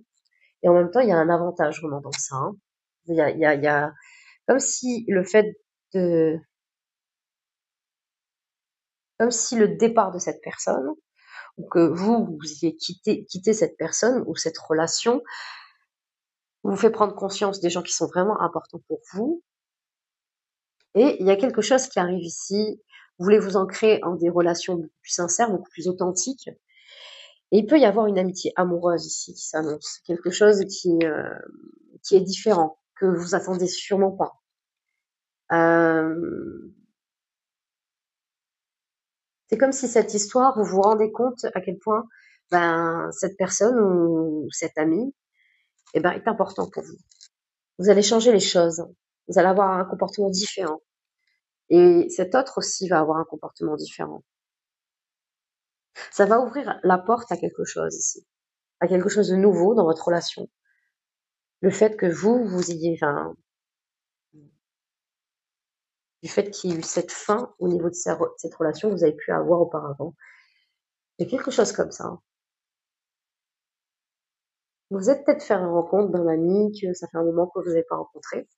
Et en même temps, il y a un avantage vraiment dans ça. Hein. Il y a Comme si le fait de comme si le départ de cette personne ou que vous ayez quitté cette personne ou cette relation vous fait prendre conscience des gens qui sont vraiment importants pour vous et il y a quelque chose qui arrive ici. Vous voulez vous ancrer en des relations beaucoup plus sincères, beaucoup plus authentiques et il peut y avoir une amitié amoureuse ici qui s'annonce. Quelque chose qui est différent, que vous attendez sûrement pas. Euh, c'est comme si cette histoire, vous vous rendez compte à quel point cette personne ou cet ami est important pour vous. Vous allez changer les choses. Vous allez avoir un comportement différent. Et cet autre aussi va avoir un comportement différent. Ça va ouvrir la porte à quelque chose ici, à quelque chose de nouveau dans votre relation. Le fait que vous ayez, du fait qu'il y ait eu cette fin au niveau de cette relation que vous avez pu avoir auparavant. Il y a quelque chose comme ça, hein. Vous êtes peut-être fait une rencontre d'un ami que ça fait un moment que vous n'avez pas rencontré,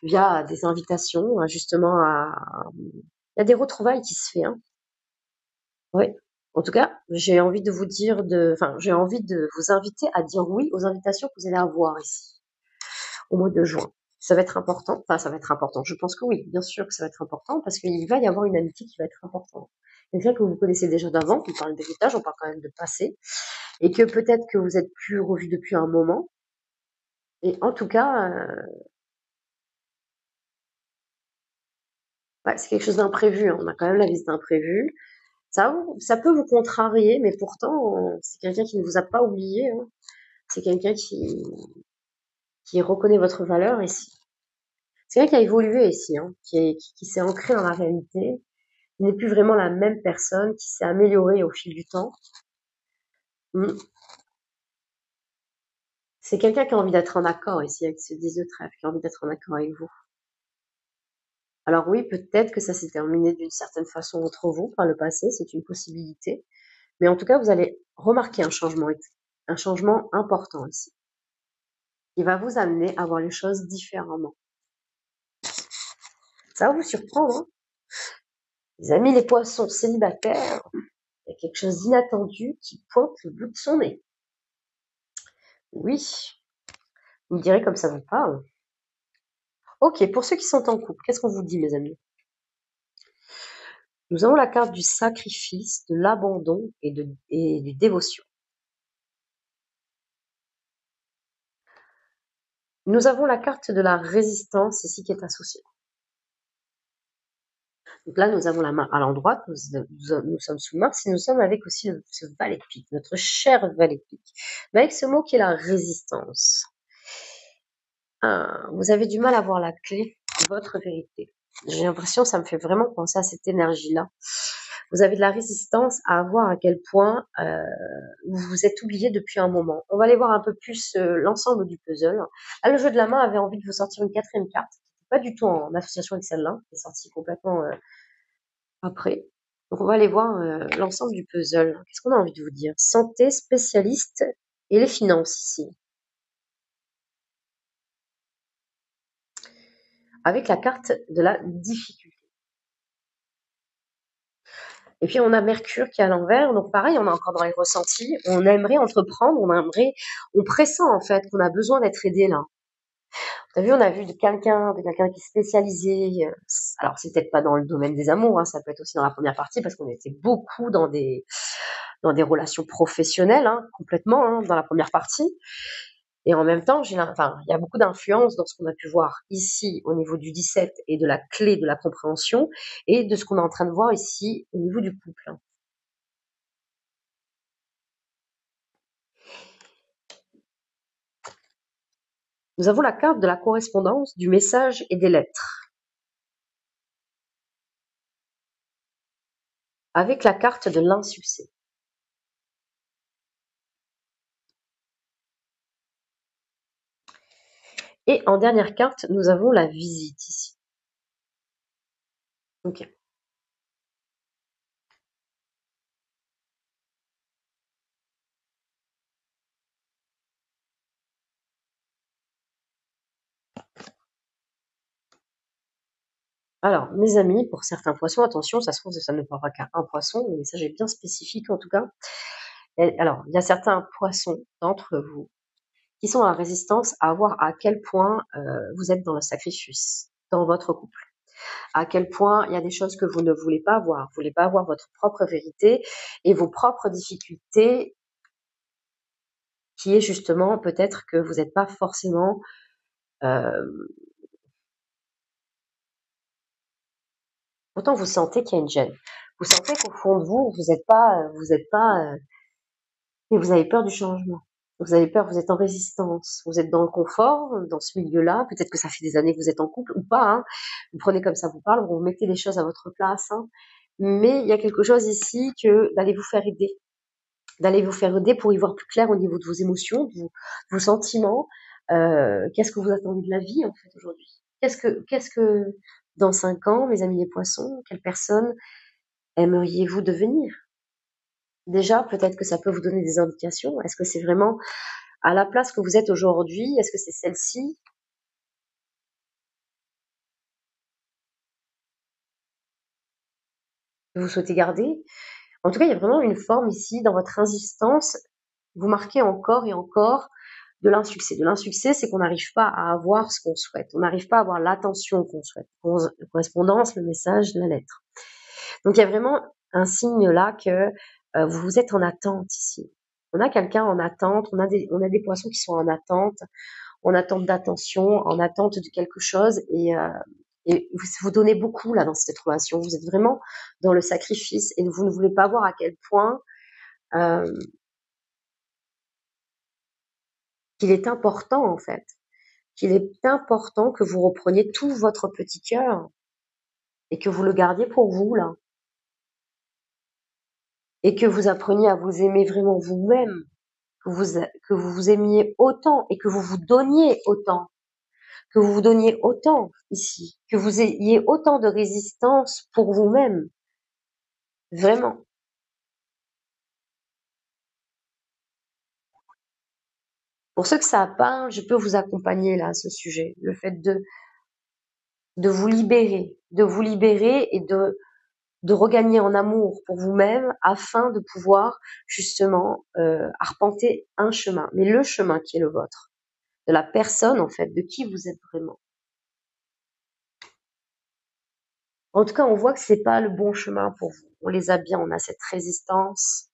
via des invitations, justement il y a des retrouvailles qui se fait, hein. Oui. En tout cas, j'ai envie de vous dire j'ai envie de vous inviter à dire oui aux invitations que vous allez avoir ici, au mois de juin. Ça va être important. Enfin, ça va être important. Je pense que oui, bien sûr que ça va être important parce qu'il va y avoir une amitié qui va être importante. Quelqu'un que vous connaissez déjà d'avant, on parle d'héritage, on parle quand même de passé, et que peut-être que vous êtes plus revus depuis un moment. Et en tout cas, ouais, c'est quelque chose d'imprévu, hein. On a quand même la visite d'imprévu. Ça peut vous contrarier, mais pourtant, c'est quelqu'un qui ne vous a pas oublié, hein. C'est quelqu'un qui reconnaît votre valeur ici. C'est quelqu'un qui a évolué ici, hein, qui s'est ancré dans la réalité. Il n'est plus vraiment la même personne, qui s'est amélioré au fil du temps. Mm. C'est quelqu'un qui a envie d'être en accord ici avec ce 10 de trèfle, qui a envie d'être en accord avec vous. Alors oui, peut-être que ça s'est terminé d'une certaine façon entre vous par le passé, c'est une possibilité. Mais en tout cas, vous allez remarquer un changement important ici, qui va vous amener à voir les choses différemment. Ça va vous surprendre, hein. Les amis, les poissons célibataires, il y a quelque chose d'inattendu qui pointe le bout de son nez. Oui, vous me direz comme ça vous parle. Ok, pour ceux qui sont en couple, qu'est-ce qu'on vous dit, mes amis? Nous avons la carte du sacrifice, de l'abandon et du dévotion. Nous avons la carte de la résistance ici qui est associée. Donc là, nous avons la main à l'endroit, nous sommes sous Mars et nous sommes avec aussi ce valet de pique, notre cher valet de pique. Mais avec ce mot qui est la résistance. Vous avez du mal à voir la clé de votre vérité. J'ai l'impression, ça me fait vraiment penser à cette énergie-là. Vous avez de la résistance à voir à quel point vous vous êtes oublié depuis un moment. On va aller voir un peu plus l'ensemble du puzzle. Là, le jeu de la main avait envie de vous sortir une quatrième carte, pas du tout en association avec celle-là, qui est sortie complètement après. Donc on va aller voir l'ensemble du puzzle. Qu'est-ce qu'on a envie de vous dire? Santé, spécialiste et les finances ici. Avec la carte de la difficulté. Et puis on a Mercure qui est à l'envers, donc pareil, on est encore dans les ressentis. On aimerait entreprendre, on pressent en fait qu'on a besoin d'être aidé là. T'as vu, on a vu de quelqu'un qui est spécialisé. Alors c'est peut-être pas dans le domaine des amours, hein, ça peut être aussi dans la première partie parce qu'on était beaucoup dans des relations professionnelles, hein, complètement, hein, dans la première partie. Et en même temps, il y a beaucoup d'influence dans ce qu'on a pu voir ici au niveau du 17 et de la clé de la compréhension et de ce qu'on est en train de voir ici au niveau du couple. Nous avons la carte de la correspondance, du message et des lettres. Avec la carte de l'insuccès. Et en dernière carte, nous avons la visite ici. Ok. Alors, mes amis, pour certains poissons, attention, ça se trouve, ça ne parlera qu'à un poisson, le message est bien spécifique en tout cas. Alors, il y a certains poissons d'entre vous qui sont en résistance à voir à quel point vous êtes dans le sacrifice dans votre couple. À quel point il y a des choses que vous ne voulez pas voir. Vous voulez pas avoir votre propre vérité et vos propres difficultés, qui est justement peut-être que vous n'êtes pas forcément. Pourtant, vous sentez qu'il y a une gêne. Vous sentez qu'au fond de vous, vous êtes pas, mais vous avez peur du changement. Vous avez peur, vous êtes en résistance, vous êtes dans le confort, dans ce milieu-là. Peut-être que ça fait des années que vous êtes en couple ou pas, hein. Vous prenez comme ça vous parle, vous mettez les choses à votre place, hein. Mais il y a quelque chose ici que d'aller vous faire aider pour y voir plus clair au niveau de vos émotions, de vos sentiments. Qu'est-ce que vous attendez de la vie, en fait, aujourd'hui? Qu'est-ce que dans 5 ans, mes amis les poissons, quelle personne aimeriez-vous devenir? Déjà, peut-être que ça peut vous donner des indications. Est-ce que c'est vraiment à la place que vous êtes aujourd'hui? Est-ce que c'est celle-ci que vous souhaitez garder? En tout cas, il y a vraiment une forme ici dans votre insistance. Vous marquez encore et encore de l'insuccès. De l'insuccès, c'est qu'on n'arrive pas à avoir ce qu'on souhaite. On n'arrive pas à avoir l'attention qu'on souhaite. Correspondance, le message, la lettre. Donc, il y a vraiment un signe là que vous êtes en attente ici. On a quelqu'un en attente, on a des poissons qui sont en attente d'attention, en attente de quelque chose, et vous donnez beaucoup là dans cette relation. Vous êtes vraiment dans le sacrifice et vous ne voulez pas voir à quel point euh, qu'il est important en fait, qu'il est important que vous repreniez tout votre petit cœur et que vous le gardiez pour vous là, et que vous appreniez à vous aimer vraiment vous-même, que vous vous aimiez autant et que vous vous donniez autant, que vous vous donniez autant ici, que vous ayez autant de résistance pour vous-même, vraiment. Pour ceux que ça parle, je peux vous accompagner là à ce sujet. Le fait de vous libérer et de regagner en amour pour vous-même afin de pouvoir justement arpenter un chemin, mais le chemin qui est le vôtre, de la personne en fait, de qui vous êtes vraiment. En tout cas, on voit que c'est pas le bon chemin pour vous. On les a bien, on a cette résistance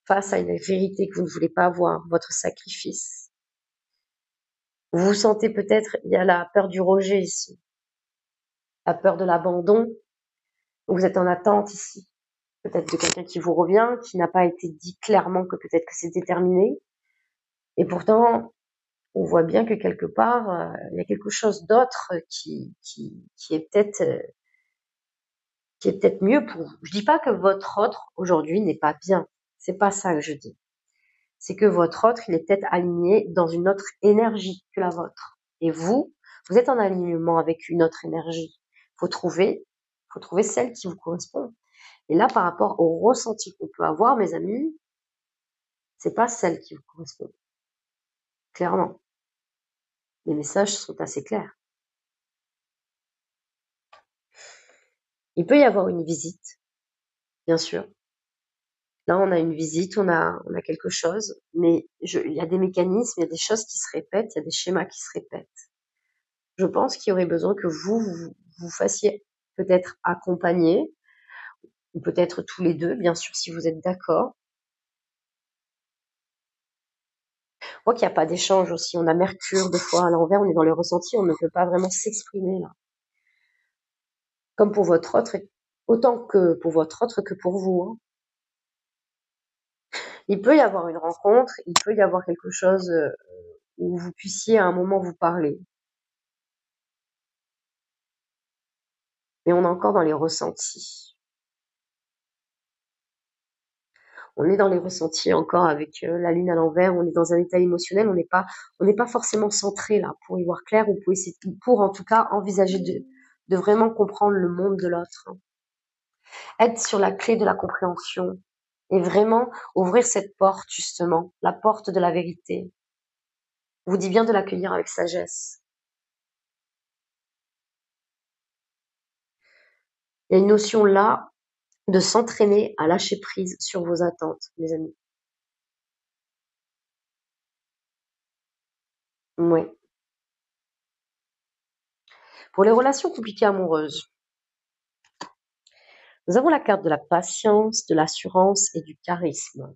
face à une vérité que vous ne voulez pas voir, votre sacrifice. Vous vous sentez peut-être, il y a la peur du rejet ici, la peur de l'abandon. Vous êtes en attente ici, peut-être de quelqu'un qui vous revient, qui n'a pas été dit clairement que peut-être que c'était terminé. Et pourtant, on voit bien que quelque part, il y a quelque chose d'autre qui est peut-être mieux pour vous. Je dis pas que votre autre aujourd'hui n'est pas bien. C'est pas ça que je dis. C'est que votre autre, il est peut-être aligné dans une autre énergie que la vôtre. Et vous êtes en alignement avec une autre énergie. Faut trouver celle qui vous correspond. Et là, par rapport au ressenti qu'on peut avoir, mes amis, c'est pas celle qui vous correspond. Clairement. Les messages sont assez clairs. Il peut y avoir une visite, bien sûr. Là, on a une visite, on a quelque chose, mais il y a des mécanismes, il y a des choses qui se répètent, il y a des schémas qui se répètent. Je pense qu'il y aurait besoin que vous fassiez peut-être accompagner, ou peut-être tous les deux, bien sûr, si vous êtes d'accord. Je crois qu'il n'y a pas d'échange aussi. On a Mercure, des fois, à l'envers, on est dans le ressenti, on ne peut pas vraiment s'exprimer, là. Comme pour votre autre, autant que pour votre autre que pour vous, hein. Il peut y avoir une rencontre, il peut y avoir quelque chose où vous puissiez à un moment vous parler. Mais on est encore dans les ressentis. On est dans les ressentis encore avec la lune à l'envers, on est dans un état émotionnel, on n'est pas forcément centré là pour y voir clair ou pour en tout cas envisager de vraiment comprendre le monde de l'autre, hein. Être sur la clé de la compréhension et vraiment ouvrir cette porte justement, la porte de la vérité. On vous dit bien de l'accueillir avec sagesse. Il y a une notion là de s'entraîner à lâcher prise sur vos attentes, mes amis. Ouais. Pour les relations compliquées amoureuses, nous avons la carte de la patience, de l'assurance et du charisme.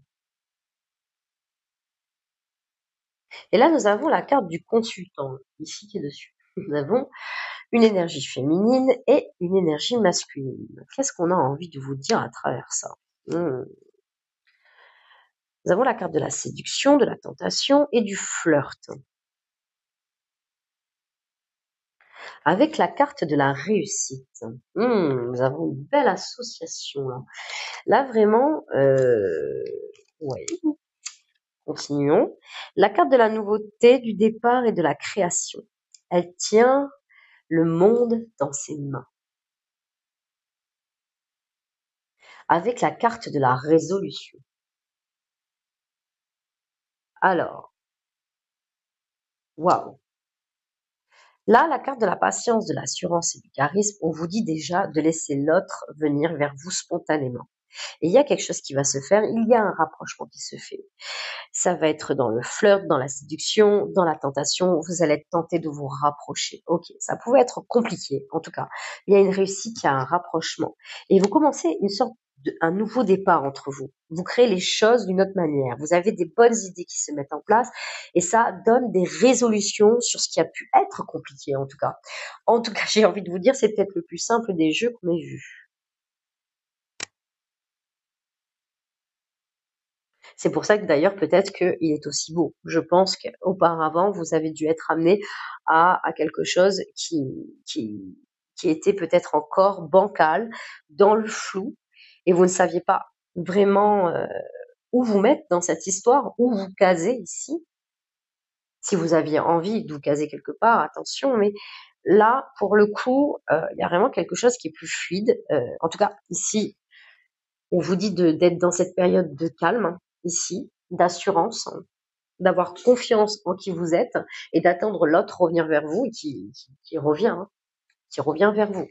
Et là, nous avons la carte du consultant, ici qui est dessus. Nous avons une énergie féminine et une énergie masculine. Qu'est-ce qu'on a envie de vous dire à travers ça? Nous avons la carte de la séduction, de la tentation et du flirt. Avec la carte de la réussite. Nous avons une belle association là. Là vraiment, ouais, continuons. La carte de la nouveauté, du départ et de la création. Elle tient le monde dans ses mains. Avec la carte de la résolution. Alors, waouh. Là, la carte de la patience, de l'assurance et du charisme, on vous dit déjà de laisser l'autre venir vers vous spontanément. Et il y a quelque chose qui va se faire, il y a un rapprochement qui se fait. Ça va être dans le flirt, dans la séduction, dans la tentation, vous allez être tenté de vous rapprocher. Ok, ça pouvait être compliqué, en tout cas. Il y a une réussite, il y a un rapprochement. Et vous commencez un nouveau départ entre vous. Vous créez les choses d'une autre manière. Vous avez des bonnes idées qui se mettent en place et ça donne des résolutions sur ce qui a pu être compliqué, en tout cas. En tout cas, j'ai envie de vous dire, c'est peut-être le plus simple des jeux qu'on ait vu. C'est pour ça que d'ailleurs, peut-être qu'il est aussi beau. Je pense qu'auparavant, vous avez dû être amené à quelque chose qui était peut-être encore bancal, dans le flou, et vous ne saviez pas vraiment où vous mettre dans cette histoire, où vous caser ici. Si vous aviez envie de vous caser quelque part, attention, mais là, pour le coup, il y a vraiment quelque chose qui est plus fluide. En tout cas, ici, on vous dit d'être dans cette période de calme, ici, d'assurance, d'avoir confiance en qui vous êtes et d'attendre l'autre revenir vers vous et qui revient, hein, qui revient vers vous.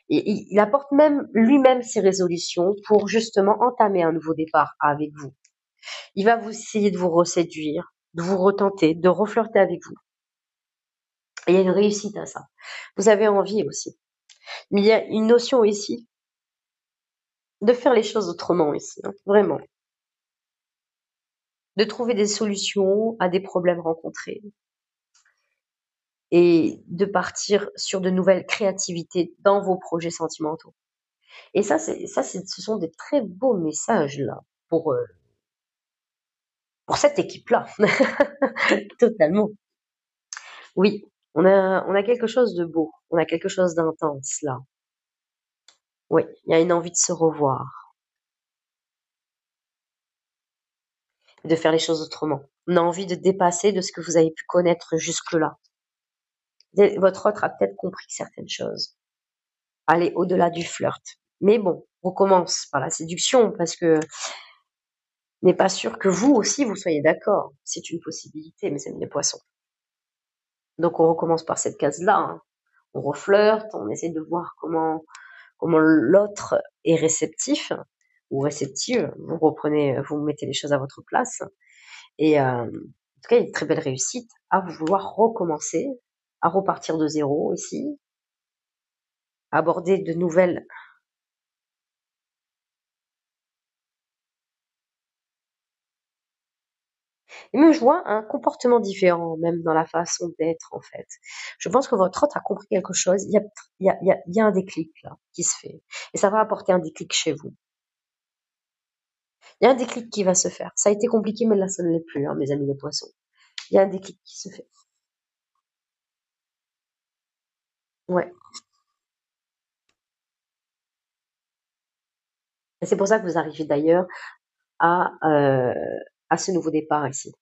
Et il apporte même lui-même ses résolutions pour justement entamer un nouveau départ avec vous. Il va vous essayer de vous reséduire, de vous retenter, de reflirter avec vous. Et il y a une réussite à ça. Vous avez envie aussi. Mais il y a une notion ici de faire les choses autrement ici, hein, vraiment. De trouver des solutions à des problèmes rencontrés et de partir sur de nouvelles créativités dans vos projets sentimentaux. Et ce sont des très beaux messages là pour pour cette équipe-là, totalement. Oui, on a quelque chose de beau, on a quelque chose d'intense là. Oui, il y a une envie de se revoir, de faire les choses autrement. On a envie de dépasser de ce que vous avez pu connaître jusque-là. Votre autre a peut-être compris certaines choses. Aller au-delà du flirt. Mais bon, on commence par la séduction parce que n'est pas sûr que vous aussi vous soyez d'accord. C'est une possibilité, mes amis les poissons. Donc on recommence par cette case-là, hein. On reflirte, on essaie de voir comment l'autre est réceptif ou réceptive. Vous mettez les choses à votre place. Et en tout cas, il y a une très belle réussite à vouloir recommencer, à repartir de zéro ici, aborder de nouvelles. Et même je vois un comportement différent, même dans la façon d'être en fait. Je pense que votre hôte a compris quelque chose. Il y a un déclic là qui se fait. Et ça va apporter un déclic chez vous. Il y a un déclic qui va se faire. Ça a été compliqué, mais là, ça ne l'est plus, hein, mes amis les poissons. Il y a un déclic qui se fait. Ouais. Et c'est pour ça que vous arrivez d'ailleurs à, euh, à ce nouveau départ ici.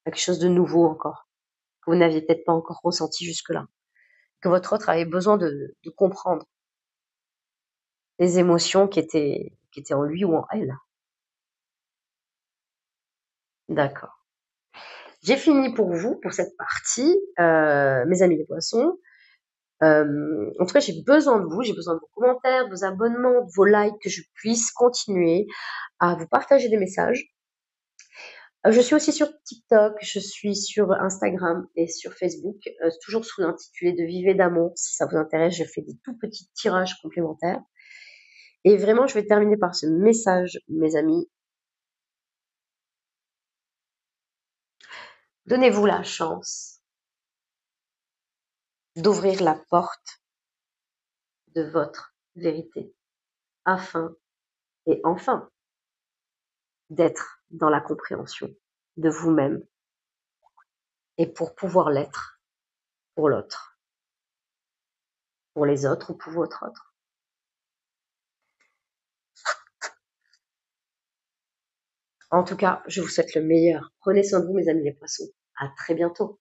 Quelque chose de nouveau encore, que vous n'aviez peut-être pas encore ressenti jusque-là. Que votre autre avait besoin de comprendre les émotions qui étaient en lui ou en elle. D'accord. J'ai fini pour vous, pour cette partie, mes amis les poissons. En tout cas, j'ai besoin de vous, j'ai besoin de vos commentaires, de vos abonnements, de vos likes, que je puisse continuer à vous partager des messages. Je suis aussi sur TikTok, je suis sur Instagram et sur Facebook, toujours sous l'intitulé de Vivez d'amour. Si ça vous intéresse, je fais des tout petits tirages complémentaires. Et vraiment, je vais terminer par ce message, mes amis. Donnez-vous la chance d'ouvrir la porte de votre vérité afin et enfin d'être dans la compréhension de vous-même et pour pouvoir l'être pour l'autre, pour les autres ou pour votre autre. En tout cas, je vous souhaite le meilleur. Prenez soin de vous, mes amis les poissons. À très bientôt.